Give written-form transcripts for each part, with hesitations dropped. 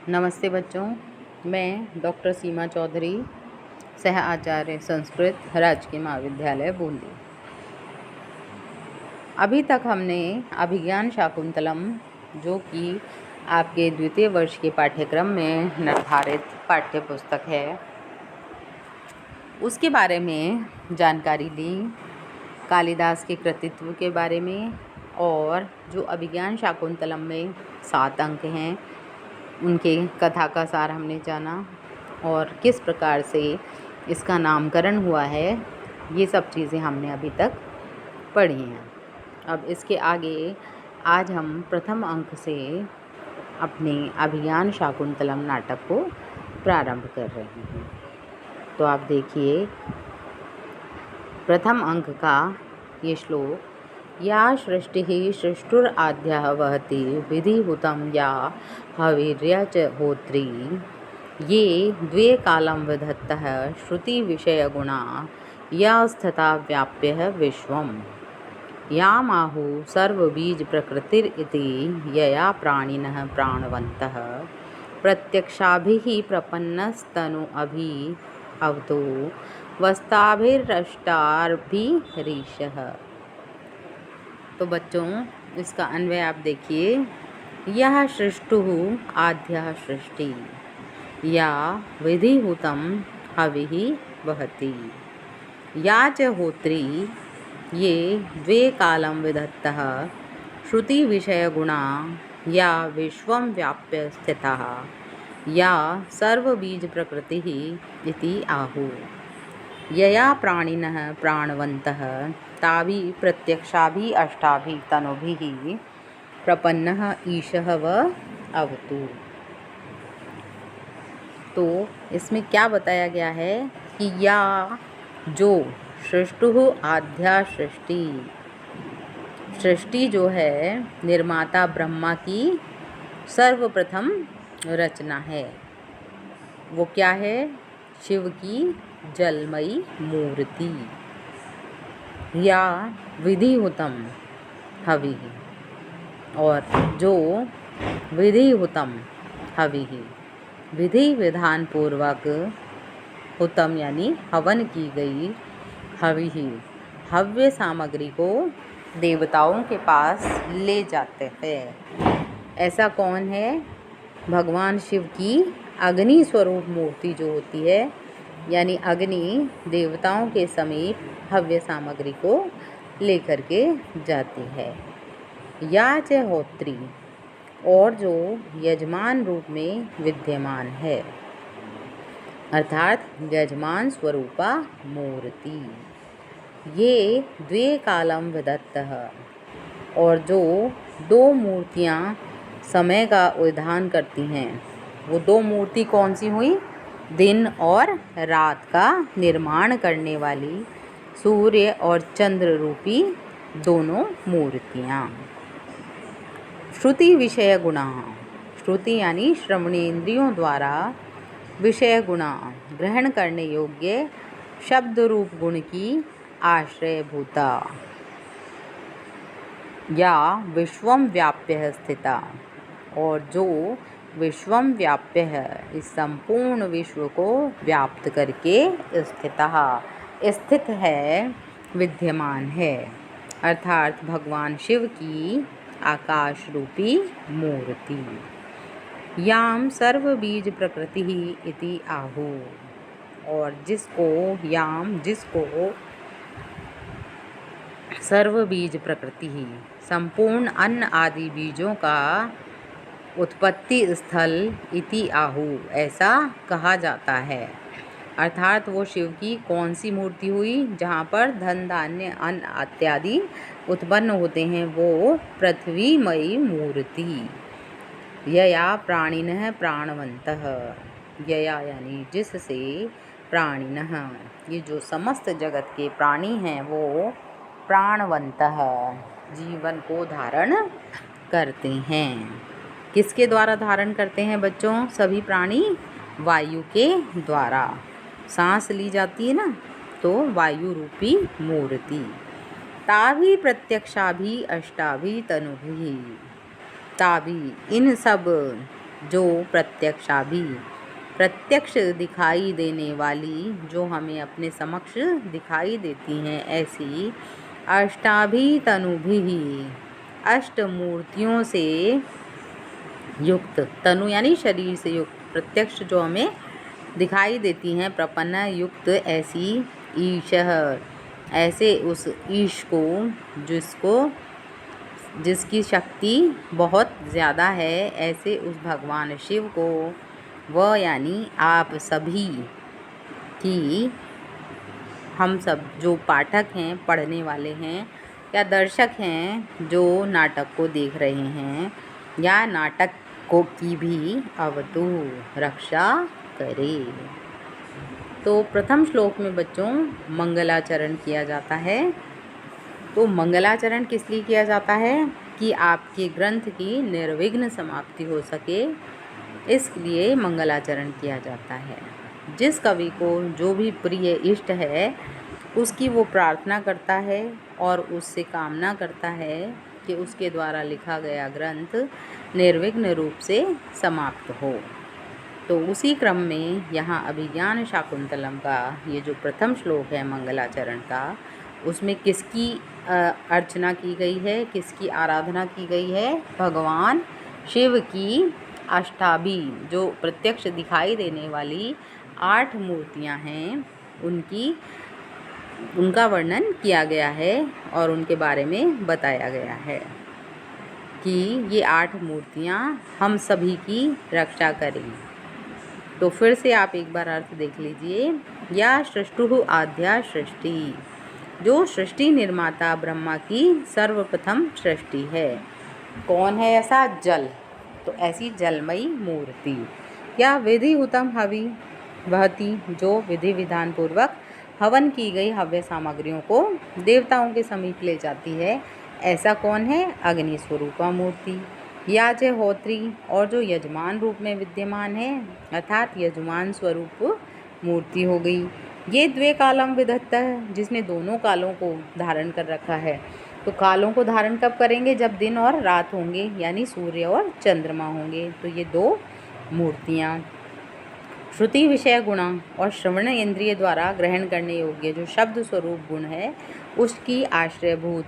नमस्ते बच्चों, मैं डॉक्टर सीमा चौधरी, सह आचार्य संस्कृत, राजकीय महाविद्यालय बूंदी। अभी तक हमने अभिज्ञान शाकुंतलम, जो कि आपके द्वितीय वर्ष के पाठ्यक्रम में निर्धारित पाठ्य पुस्तक है, उसके बारे में जानकारी ली, कालिदास के कृतित्व के बारे में, और जो अभिज्ञान शाकुंतलम में 7 अंक हैं उनके कथा का सार हमने जाना, और किस प्रकार से इसका नामकरण हुआ है, ये सब चीज़ें हमने अभी तक पढ़ी हैं। अब इसके आगे आज हम प्रथम अंक से अपने अभिज्ञान शाकुंतलम नाटक को प्रारंभ कर रहे हैं। तो आप देखिए प्रथम अंक का ये श्लोक, या सृष्टिः सृष्टुराद्यः वहति विधिहुतं या हविर्या च होत्री, ये द्वे कालं विधत्तः श्रुतिविषयगुणा यस्तथा व्याप्य विश्वम्, यामाहुः सर्वबीजप्रकृतिरिति यया प्राणिनः प्राणवन्तः प्रत्यक्षाभिः प्रपन्नस्तनु अवतो वस्ताभिरष्टाभिरीशः। तो बच्चों, इसका अन्वय आप देखिए, यह सृष्टुः आद्यः सृष्टि, या विधिहुतं हविः वहति, या च होत्री, ये द्वे कालं विधत्तः श्रुतिविषयगुणा या विश्वं व्याप्य स्थितः, या सर्वबीजप्रकृतिः इति आहुः, यया प्राणिनः प्राणवन्तः ताभिः प्रत्यक्षाभिः अष्टाभिः तनुभिः प्रपन्नः ईशः व अवतु। तो इसमें क्या बताया गया है कि या जो सृष्टुः आद्या सृष्टि जो है निर्माता ब्रह्मा की सर्वप्रथम रचना है, वो क्या है? शिव की जलमयी मूर्ति। या विधिहुतं हविः, और जो विधिहुतं हविः, विधि विधान पूर्वक, हुतम यानी हवन की गई, हविः हव्य सामग्री को देवताओं के पास ले जाते हैं। ऐसा कौन है? भगवान शिव की अग्नि स्वरूप मूर्ति जो होती है, यानी अग्नि देवताओं के समीप हव्य सामग्री को लेकर के जाती है। या च होत्री, और जो यजमान रूप में विद्यमान है, अर्थात यजमान स्वरूपा मूर्ति। ये द्वे कालं विधत्तः, और जो 2 मूर्तियाँ समय का विधान करती हैं, वो 2 मूर्ति कौन सी हुई? दिन और रात का निर्माण करने वाली सूर्य और चंद्र रूपी दोनों मूर्तियाँ। श्रुति विषय गुणा, श्रुति यानी श्रवणेंद्रियों द्वारा, विषय गुणा ग्रहण करने योग्य शब्द रूप गुण की आश्रयभूता, या विश्वम व्याप्य स्थिता, और जो विश्वम व्याप्य है, इस संपूर्ण विश्व को व्याप्त करके स्थित है, विद्यमान है, अर्थात भगवान शिव की आकाश रूपी मूर्ति। याम सर्वबीज प्रकृति इति आहु, और जिसको सर्वबीज प्रकृति, संपूर्ण अन्न आदि बीजों का उत्पत्ति स्थल इति आहु, ऐसा कहा जाता है। अर्थात वो शिव की कौन सी मूर्ति हुई? जहाँ पर धन धान्य अन्न इत्यादि उत्पन्न होते हैं, वो पृथ्वीमयी मूर्ति। यया प्राणिनः प्राणवन्तः, यया यानी जिससे, प्राणिनः ये जो समस्त जगत के प्राणी हैं, वो प्राणवन्तः जीवन को धारण करते हैं। किसके द्वारा धारण करते हैं बच्चों? सभी प्राणी वायु के द्वारा। सांस ली जाती है ना, तो वायु रूपी मूर्ति। ताभि प्रत्यक्षाभि अष्टाभि तनुभि, ताभि इन सब जो प्रत्यक्ष दिखाई देने वाली, जो हमें अपने समक्ष दिखाई देती हैं, ऐसी अष्टाभी तनुभिः, अष्टमूर्तियों से युक्त, तनु यानी शरीर से युक्त, प्रत्यक्ष जो हमें दिखाई देती हैं, प्रपन्न युक्त ऐसी ईशः, ऐसे उस ईश को जिसकी शक्ति बहुत ज़्यादा है, ऐसे उस भगवान शिव को वह यानी आप सभी की, हम सब जो पाठक हैं, पढ़ने वाले हैं या दर्शक हैं जो नाटक को देख रहे हैं, या नाटक को की भी अवतु, रक्षा करे। तो प्रथम श्लोक में बच्चों मंगलाचरण किया जाता है। तो मंगलाचरण किस लिए किया जाता है? कि आपके ग्रंथ की निर्विघ्न समाप्ति हो सके, इसलिए मंगलाचरण किया जाता है। जिस कवि को जो भी प्रिय इष्ट है, उसकी वो प्रार्थना करता है और उससे कामना करता है कि उसके द्वारा लिखा गया ग्रंथ निर्विघ्न रूप से समाप्त हो। तो उसी क्रम में यहाँ अभिज्ञान शाकुंतलम का ये जो प्रथम श्लोक है मंगलाचरण का, उसमें किसकी अर्चना की गई है, किसकी आराधना की गई है? भगवान शिव की अष्टाभी, जो प्रत्यक्ष दिखाई देने वाली 8 मूर्तियाँ हैं, उनका वर्णन किया गया है और उनके बारे में बताया गया है कि ये 8 मूर्तियाँ हम सभी की रक्षा करें। तो फिर से आप एक बार अर्थ देख लीजिए। या सृष्टुः आद्या सृष्टि, जो सृष्टि निर्माता ब्रह्मा की सर्वप्रथम सृष्टि है। कौन है ऐसा? जल। तो ऐसी जलमयी मूर्ति। या विधिहुतम हवि वहति, जो विधि विधान पूर्वक हवन की गई हव्य सामग्रियों को देवताओं के समीप ले जाती है, ऐसा कौन है? अग्नि स्वरूपा मूर्ति। याजहोत्री, और जो यजमान रूप में विद्यमान है, अर्थात यजमान स्वरूप मूर्ति हो गई। ये द्वे कालम विधत्त, जिसने दोनों कालों को धारण कर रखा है। तो कालों को धारण कब करेंगे? जब दिन और रात होंगे, यानी सूर्य और चंद्रमा होंगे। तो ये 2 मूर्तियाँ। श्रुति विषय गुणा, और श्रवण इंद्रिय द्वारा ग्रहण करने योग्य जो शब्द स्वरूप गुण है, उसकी आश्रयभूत।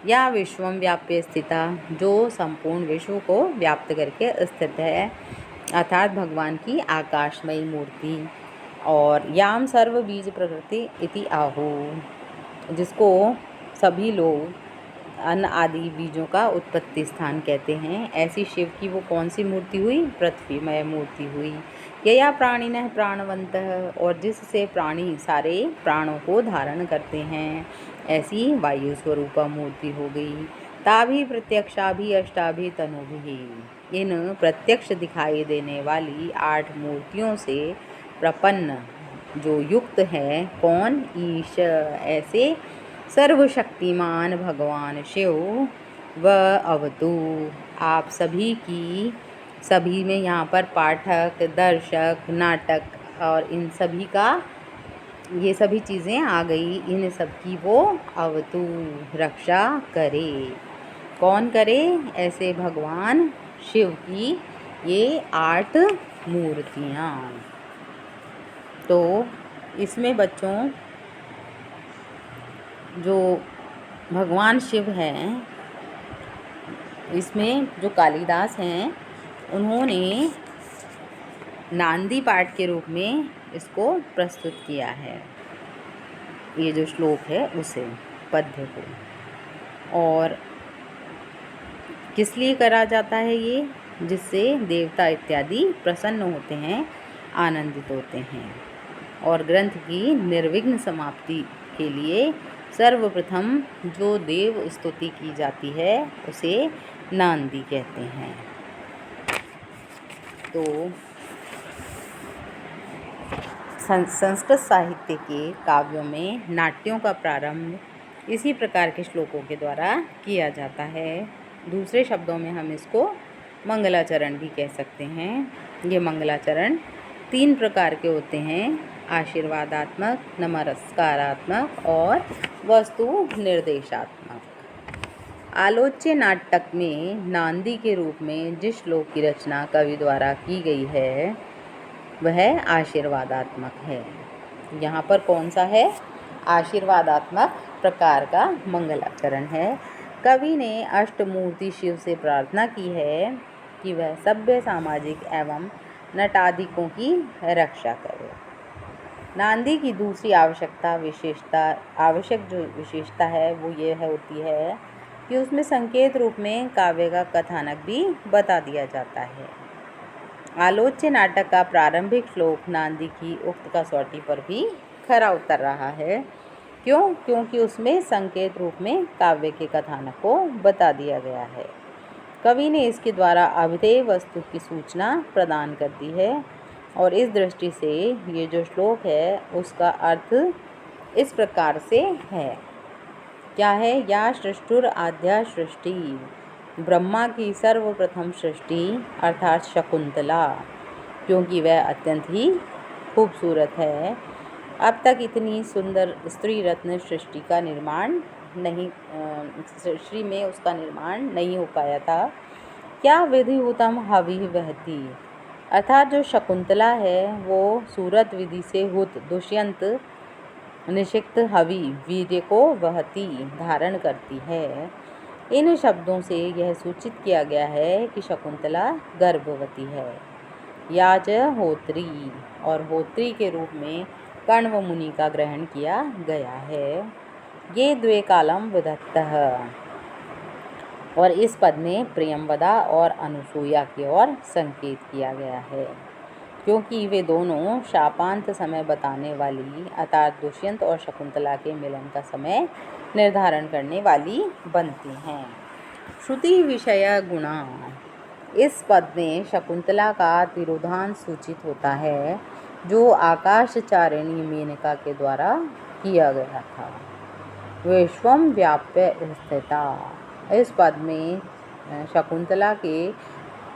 या विश्वम व्याप्य स्थिता, जो संपूर्ण विश्व को व्याप्त करके स्थित है, अर्थात भगवान की आकाशमयी मूर्ति। और याम सर्व बीज प्रकृति इति आहु, जिसको सभी लोग अन्न आदि बीजों का उत्पत्ति स्थान कहते हैं, ऐसी शिव की वो कौन सी मूर्ति हुई? पृथ्वीमय मूर्ति हुई। यया प्राणिनः प्राणवन्तः, और जिससे प्राणी सारे प्राणों को धारण करते हैं, ऐसी वायु स्वरूपा मूर्ति हो गई। ताभि प्रत्यक्षाभि अष्टाभि तनुभिः, इन प्रत्यक्ष दिखाई देने वाली 8 मूर्तियों से प्रपन्न जो युक्त है, कौन? ईश, ऐसे सर्वशक्तिमान भगवान शिव व अवतु, आप सभी की, सभी में यहाँ पर पाठक, दर्शक, नाटक और इन सभी का, ये सभी चीज़ें आ गई, इन सब की वो अवतु, रक्षा करे। कौन करे? ऐसे भगवान शिव की ये 8 मूर्तियाँ। तो इसमें बच्चों जो भगवान शिव हैं, इसमें जो कालिदास हैं, उन्होंने नांदी पाठ के रूप में इसको प्रस्तुत किया है, ये जो श्लोक है उसे, पद्य को। और किस लिए करा जाता है ये? जिससे देवता इत्यादि प्रसन्न होते हैं, आनंदित होते हैं। और ग्रंथ की निर्विघ्न समाप्ति के लिए सर्वप्रथम जो देव स्तुति की जाती है उसे नांदी कहते हैं। तो संस्कृत साहित्य के काव्यों में नाट्यों का प्रारंभ इसी प्रकार के श्लोकों के द्वारा किया जाता है। दूसरे शब्दों में हम इसको मंगलाचरण भी कह सकते हैं। ये मंगलाचरण 3 प्रकार के होते हैं: आशीर्वादात्मक, नमस्कारात्मक और वस्तु निर्देशात्मक। आलोच्य नाटक में नांदी के रूप में जिस श्लोक की रचना कवि द्वारा की गई है वह आशीर्वादात्मक है। यहाँ पर कौन सा है? आशीर्वादात्मक प्रकार का मंगलाचरण है। कवि ने अष्टमूर्ति शिव से प्रार्थना की है कि वह सभ्य, सामाजिक एवं नटादिकों की रक्षा करे। नांदी की दूसरी आवश्यक जो विशेषता है वो ये होती है कि उसमें संकेत रूप में काव्य का कथानक भी बता दिया जाता है। आलोच्य नाटक का प्रारंभिक श्लोक नांदी की उक्त कसौटी पर भी खरा उतर रहा है। क्यों? क्योंकि उसमें संकेत रूप में काव्य के कथानक को बता दिया गया है। कवि ने इसके द्वारा अभिधेय वस्तु की सूचना प्रदान कर दी है और इस दृष्टि से ये जो श्लोक है उसका अर्थ इस प्रकार से है। क्या है? या सृष्टुर आद्या सृष्टि, ब्रह्मा की सर्वप्रथम सृष्टि अर्थात शकुंतला, क्योंकि वह अत्यंत ही खूबसूरत है। अब तक इतनी सुंदर स्त्री रत्न सृष्टि का निर्माण नहीं सृष्टि में उसका निर्माण नहीं हो पाया था। क्या विधिहुतम हवि वहती, अर्थात जो शकुंतला है वो सूरत विधि से हुत दुष्यंत निषिक्त हवि वीर्य को वहती धारण करती है। इन शब्दों से यह सूचित किया गया है कि शकुंतला गर्भवती है। याज होत्री, और होत्री के रूप में कण्व मुनि का ग्रहण किया गया है। ये द्वे कालम विधत्तः, और इस पद में प्रियंवदा और अनुसूया की ओर संकेत किया गया है, क्योंकि वे दोनों शापांत समय बताने वाली अर्थात दुष्यंत और शकुंतला के मिलन का समय निर्धारण करने वाली बनती हैं। श्रुति विषय गुणा, इस पद में शकुंतला का तिरोधान सूचित होता है जो आकाशचारिणी मेनका के द्वारा किया गया था। विश्वम व्याप्य स्थिता, इस पद में शकुंतला के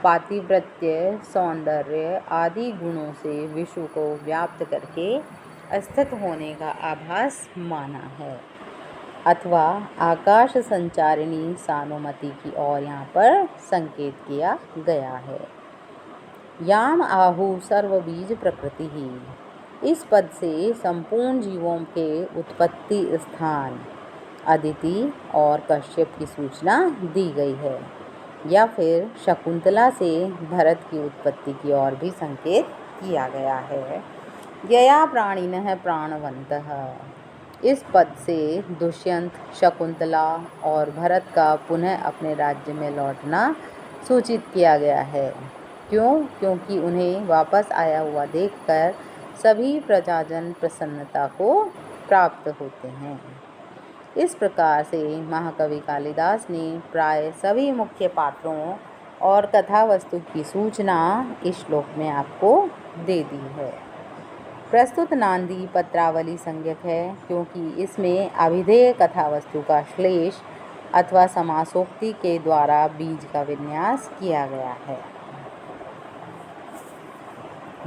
पातिव्रत्य, सौंदर्य आदि गुणों से विश्व को व्याप्त करके स्थित होने का आभास माना है, अथवा आकाश संचारिणी सानुमति की ओर यहाँ पर संकेत किया गया है। याम आहु सर्वबीज प्रकृति ही, इस पद से संपूर्ण जीवों के उत्पत्ति स्थान अदिति और कश्यप की सूचना दी गई है, या फिर शकुंतला से भरत की उत्पत्ति की ओर भी संकेत किया गया है। यया प्राणिनः प्राणवन्तः, इस पद से दुष्यंत, शकुंतला और भरत का पुनः अपने राज्य में लौटना सूचित किया गया है। क्यों? क्योंकि उन्हें वापस आया हुआ देखकर सभी प्रजाजन प्रसन्नता को प्राप्त होते हैं। इस प्रकार से महाकवि कालिदास ने प्राय सभी मुख्य पात्रों और कथा वस्तु की सूचना इस श्लोक में आपको दे दी है। प्रस्तुत नांदी पत्रावली संज्ञक है क्योंकि इसमें अभिधेय कथा वस्तु का श्लेष अथवा समासोक्ति के द्वारा बीज का विन्यास किया गया है।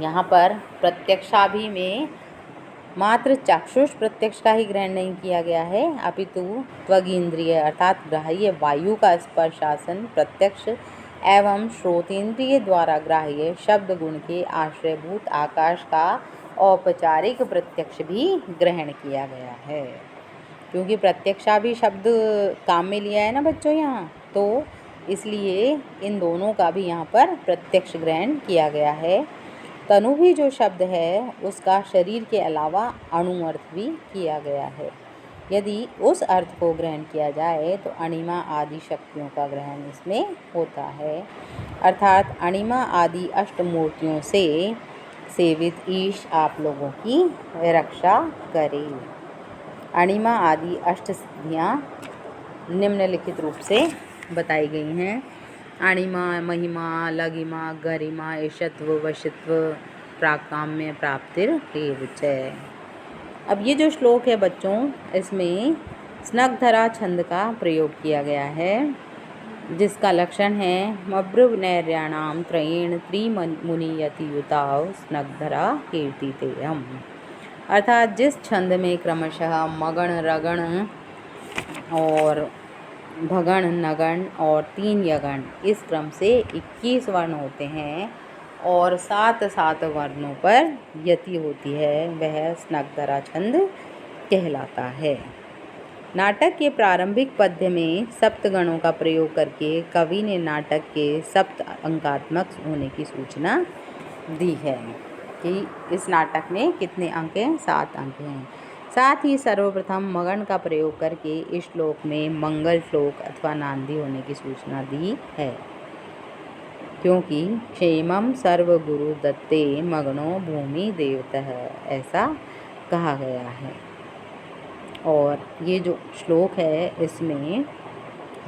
यहाँ पर प्रत्यक्षाभि में मात्र चाक्षुष प्रत्यक्ष का ही ग्रहण नहीं किया गया है, अपितु त्वगींद्रिय अर्थात ग्राह्य वायु का स्पर्शासन प्रत्यक्ष एवं श्रोतेंद्रिय द्वारा ग्राह्य शब्द गुण के आश्रयभूत आकाश का औपचारिक प्रत्यक्ष भी ग्रहण किया गया है। क्योंकि प्रत्यक्षाभि शब्द काम में लिया है ना बच्चों यहाँ, तो इसलिए इन दोनों का भी यहाँ पर प्रत्यक्ष ग्रहण किया गया है। तनु भी जो शब्द है उसका शरीर के अलावा अणु अर्थ भी किया गया है। यदि उस अर्थ को ग्रहण किया जाए तो अणिमा आदि शक्तियों का ग्रहण इसमें होता है, अर्थात अणिमा आदि अष्टमूर्तियों से सेवित ईश आप लोगों की रक्षा करे। अणिमा आदि अष्ट सिद्धियाँ निम्नलिखित रूप से बताई गई हैं। अणिमा, महिमा, लगिमा, गरिमा, ईशत्व, वशित्व, प्राकाम्य, प्राप्तिर एवच। अब ये जो श्लोक है बच्चों, इसमें स्नग्धरा छंद का प्रयोग किया गया है, जिसका लक्षण है मब्रवनैर्याणाम त्रयेण त्रिमुनियति युताव स्नग्धरा कीर्तितेयम, अर्थात जिस छंद में क्रमशः मगण, रगण और भगण, नगण और 3 यगण, इस क्रम से 21 वर्ण होते हैं और 7 वर्णों पर यति होती है, वह स्नग्धरा छंद कहलाता है। नाटक के प्रारंभिक पद्य में सप्तगणों का प्रयोग करके कवि ने नाटक के सप्त अंकात्मक होने की सूचना दी है कि इस नाटक में कितने अंक हैं, 7 अंक हैं। साथ ही सर्वप्रथम मगन का प्रयोग करके इस श्लोक में मंगल श्लोक अथवा नांदी होने की सूचना दी है, क्योंकि क्षेमम सर्वगुरु दत्ते मगनो भूमि देवतः, ऐसा कहा गया है। और ये जो श्लोक है इसमें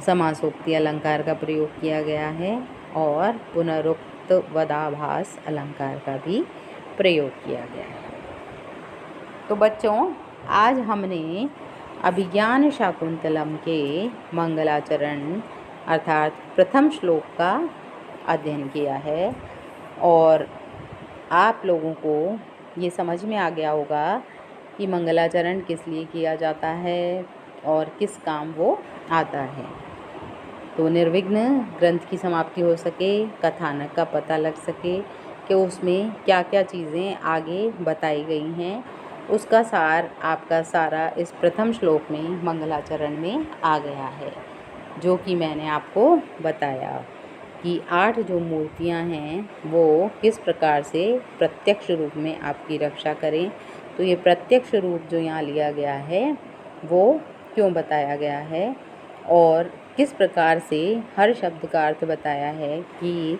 समासोक्ति अलंकार का प्रयोग किया गया है और पुनरुक्त वदाभास अलंकार का भी प्रयोग किया गया है। तो बच्चों, आज हमने अभिज्ञान शाकुंतलम के मंगलाचरण अर्थात प्रथम श्लोक का अध्ययन किया है और आप लोगों को ये समझ में आ गया होगा कि मंगलाचरण किस लिए किया जाता है और किस काम वो आता है। तो निर्विघ्न ग्रंथ की समाप्ति हो सके, कथानक का पता लग सके कि उसमें क्या क्या चीज़ें आगे बताई गई हैं, उसका सार आपका सारा इस प्रथम श्लोक में मंगलाचरण में आ गया है, जो कि मैंने आपको बताया कि 8 जो मूर्तियां हैं वो किस प्रकार से प्रत्यक्ष रूप में आपकी रक्षा करें। तो ये प्रत्यक्ष रूप जो यहाँ लिया गया है वो क्यों बताया गया है और किस प्रकार से हर शब्द का अर्थ बताया है कि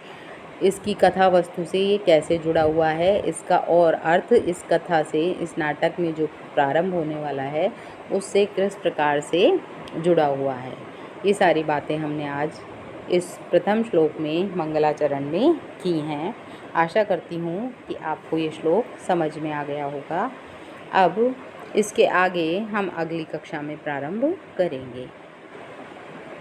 इसकी कथा वस्तु से ये कैसे जुड़ा हुआ है, इसका और अर्थ इस कथा से, इस नाटक में जो प्रारंभ होने वाला है उससे किस प्रकार से जुड़ा हुआ है। ये सारी बातें हमने आज इस प्रथम श्लोक में मंगलाचरण में की हैं। आशा करती हूँ कि आपको ये श्लोक समझ में आ गया होगा। अब इसके आगे हम अगली कक्षा में प्रारंभ करेंगे।